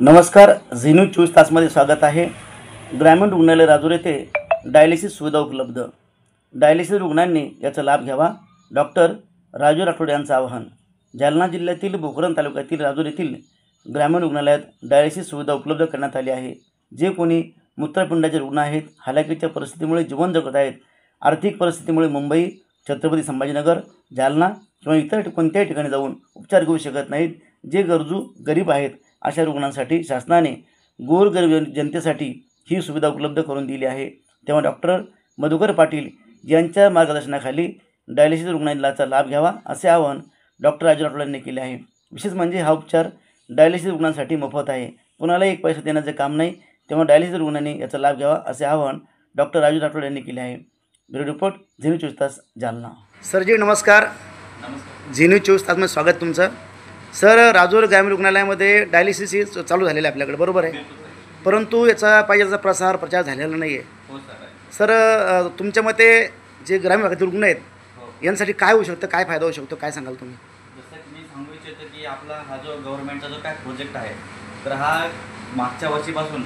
नमस्कार, Zee news 24 तासमध्ये स्वागत आहे। ग्रामीण रुग्णालय राजूर येथे डायलिसिस सुविधा उपलब्ध। डायलिसिस रुग्णांनी याचा लाभ घ्यावा, डॉक्टर राजू राठोड यांचं आवाहन। जालना जिल्ह्यातील भोकरदन तालुक्यातील राजूर येथील ग्रामीण रुग्णालयात डायलिसिस सुविधा उपलब्ध करण्यात आली आहे। जे कोणी मूत्रपिंडाचे रुग्ण आहेत, हालाकीच्या परिस्थितीमुळे जीवन जगत आहेत, आर्थिक परिस्थितीमुळे मुंबई, छत्रपती संभाजीनगर, जालना किंवा इतर कोणत्याही ठिकाणी जाऊन उपचार घेऊ शकत नाहीत, जे गरजू गरीब आहेत, अशा रुग्णांसाठी शासनाने गोरगरीब जनतेसाठी ही सुविधा उपलब्ध करून दिली आहे। तेव्हा डॉक्टर मधुकर पाटील यांच्या मार्गदर्शनाखाली डायलिसिस रुग्णांचा लाभ घ्यावा असे आवाहन डॉक्टर राजू राठोड यांनी केले आहे। विशेष म्हणजे हा उपचार डायलिसिस रुग्णांसाठी मोफत आहे, कोणालाही एक पैसा देण्याचे काम नाही। तेव्हा डायलिसिस रुग्णांनी याचा लाभ घ्यावा असे आवाहन डॉक्टर राजू राठोड यांनी केले आहे। ब्युरो रिपोर्ट, झी न्यूज 24 तास, जालना। सर जी नमस्कार। झी न्यूज 24 तासमध्ये स्वागत तुमचं। सर, राजूर ग्रामीण रुग्णालयामध्ये डायलिसिस ही चालू झालेलं आहे आपल्याकडे, बरोबर आहे? परंतु याचा पाहिजे तसा प्रचार झालेला नाही आहे। सर, तुमच्या मते जे ग्रामीण भागातील रुग्ण आहेत यांसाठी काय होऊ शकतं, काय फायदा होऊ शकतो, काय सांगाल तुम्ही? जसं की मी सांगू इच्छितो की आपला हा जो गव्हर्नमेंटचा जो काय प्रोजेक्ट आहे, तर हा मागच्या वर्षीपासून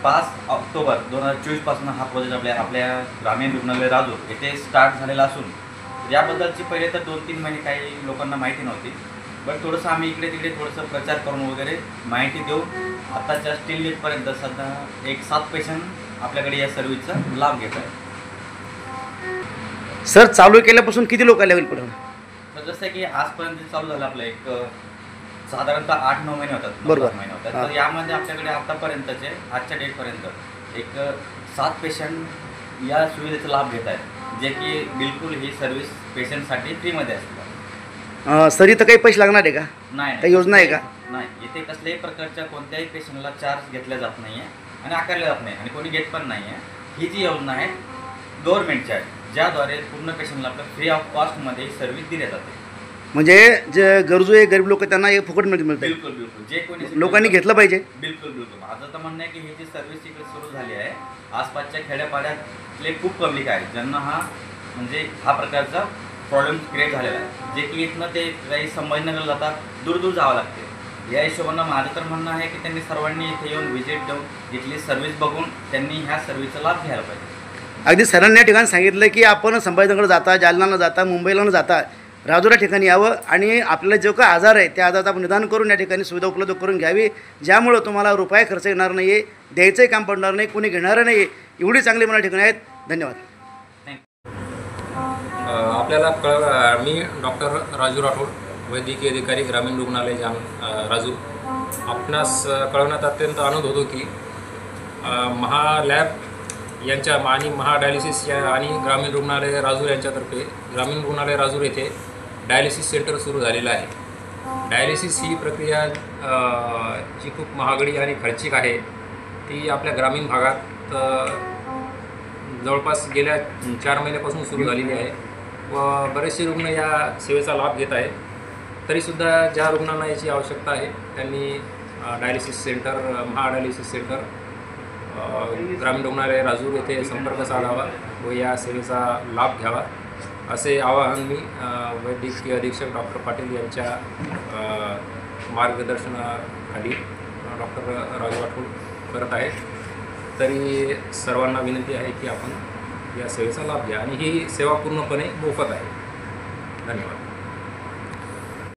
5 ऑक्टोबर 2024 पासून हा प्रोजेक्ट आपल्या ग्रामीण रुग्णालय राजूर येथे स्टार्ट झालेला असून याबद्दलची पहिले तर 2-3 महिने काही लोकांना माहिती नव्हती, बट थोडंसं आम्ही इकडे तिकडे थोडंसं प्रचार करून वगैरे माहिती देऊन आताच्या स्टील डेटपर्यंत सध्या एक 7 पेशंट आपल्याकडे या सर्व्हिसचा लाभ घेत आहे। सर, चालू केल्यापासून किती लोक आले पुढे? तर जसं की आजपर्यंत चालू झालं आपलं एक साधारणतः 8-9 महिने होतात, बरोबर महिने होतात। तर यामध्ये आपल्याकडे आतापर्यंतचे आजच्या डेटपर्यंत एक 7 पेशंट या सुविधेचा लाभ घेत आहेत, जे की बिलकुल ही सर्व्हिस पेशंटसाठी फ्रीमध्ये असते। सर, इथं काही पैसे लागणार आहे का? नाही, काही योजना आहे का? नाही, इथे कसल्याही प्रकारच्या कोणत्याही पेशंटला चार्ज घेतला जात नाही आहे आणि आकारला जात नाही आणि कोणी घेत पण नाही आहे। ही जी योजना आहे गव्हर्नमेंटची आहे, ज्याद्वारे पूर्ण पेशंटला आपल्या फ्री ऑफ कॉस्टमध्ये सर्व्हिस दिली जाते। म्हणजे जे गरजू आहे, गरीब लोक, त्यांना हे फुकट मिळते? बिलकुल बिलकुल, जे कोणी लोकांनी घेतलं पाहिजे। बिलकुल बिलकुल, माझं तर म्हणणं आहे की ही जी सर्व्हिस इकडे सुरू झाली आहे, आसपासच्या खेड्यापाड्यातले खूप पब्लिक आहे ज्यांना हा प्रकारचा प्रॉब्लेम क्रिएट झालेला आहे, जे की इथनं ते काही संभाजीनगरला जातात, दूर दूर जावं लागते। या हिशोबानं माझं तर म्हणणं आहे की त्यांनी सर्वांनी इथे येऊन व्हिजिट देऊन इथली सर्व्हिस बघून त्यांनी ह्या सर्व्हिसचा लाभ घ्यायला पाहिजे। अगदी सरांनी या ठिकाणी सांगितलं की आपण संभाजीनगर जाता, जालना न जाता, मुंबईला न जाता राजूर या ठिकाणी यावं आणि आपल्याला जो काय आजार आहे त्या आजाराचं आपण निदान करून या ठिकाणी सुविधा उपलब्ध करून घ्यावी, ज्यामुळं तुम्हाला रुपये खर्च येणार नाही आहे, द्यायचंही काम पडणार नाही, कोणी घेणारं नाही आहे। एवढी चांगली मला ठिकाणी आहेत। धन्यवाद। आपल्याला मी डॉक्टर राजू राठोड, वैद्यकीय अधिकारी, ग्रामीण रुग्णालय राजूर। आपणास कळवण्यात अत्यंत आनंद होतो की महालॅब यांच्या आणि महाडायलिसिस आणि ग्रामीण रुग्णालय राजूर यांच्यातर्फे ग्रामीण रुग्णालय राजूर येथे डायलिसिस सेंटर सुरू झालेलं आहे। डायलिसिस ही प्रक्रिया जी खूप महागडी आणि खर्चिक आहे, ती आपल्या ग्रामीण भागात जवळपास गेल्या 4 महिन्यापासून सुरू झालेली आहे व बरेचसे रुग्ण या सेवेचा लाभ घेत आहेत। तरीसुद्धा ज्या रुग्णांना याची आवश्यकता आहे त्यांनी डायलिसिस सेंटर, महाडायलिसिस सेंटर ग्रामीण रुग्णालय राजूर येथे संपर्क साधावा व या सेवेचा लाभ घ्यावा असे आवाहन मी वैद्यकीय अधीक्षक डॉक्टर पाटील यांच्या मार्गदर्शनाखाली डॉक्टर राजू राठोड करत आहे। तरी सर्वांना विनंती आहे की आपण या सेवेचा लाभ घ्या आणि ही सेवा पूर्णपणे मोफत आहे। धन्यवाद।